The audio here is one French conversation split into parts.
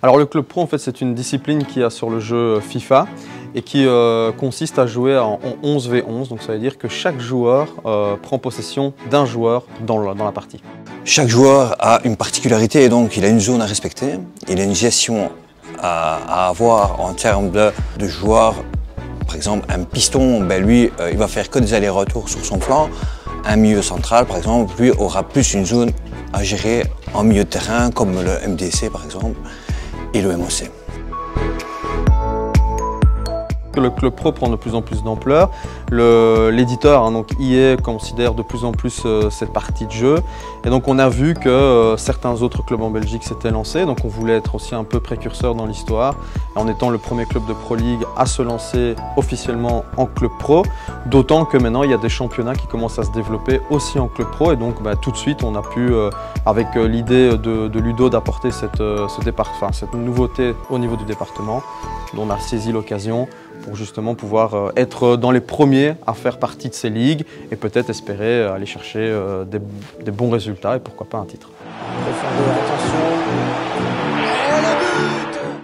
Alors le club pro, en fait, c'est une discipline qu'il y a sur le jeu FIFA et qui consiste à jouer en 11v11. Donc ça veut dire que chaque joueur prend possession d'un joueur dans la partie. Chaque joueur a une particularité et donc il a une zone à respecter. Il a une gestion à avoir en termes de joueurs. Par exemple, un piston, lui, il va faire que des allers-retours sur son flanc. Un milieu central, par exemple, lui aura plus une zone à gérer en milieu de terrain, comme le MDC, par exemple, et le MOC. Le club pro prend de plus en plus d'ampleur. L'éditeur, donc EA, considère de plus en plus cette partie de jeu. Et donc on a vu que certains autres clubs en Belgique s'étaient lancés. Donc on voulait être aussi un peu précurseur dans l'histoire, en étant le premier club de Pro League à se lancer officiellement en club pro. D'autant que maintenant il y a des championnats qui commencent à se développer aussi en club pro. Et donc tout de suite on a pu, avec l'idée de Ludo d'apporter cette nouveauté au niveau du département, dont on a saisi l'occasion pour justement pouvoir être dans les premiers à faire partie de ces ligues et peut-être espérer aller chercher des bons résultats et pourquoi pas un titre.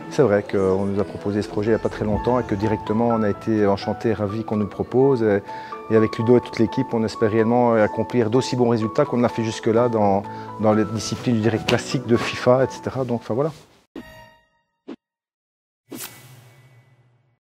C'est vrai qu'on nous a proposé ce projet il n'y a pas très longtemps et que directement on a été enchantés, ravis qu'on nous propose. Et avec Ludo et toute l'équipe, on espère réellement accomplir d'aussi bons résultats qu'on a fait jusque-là dans les disciplines classiques de FIFA, etc. Donc enfin voilà.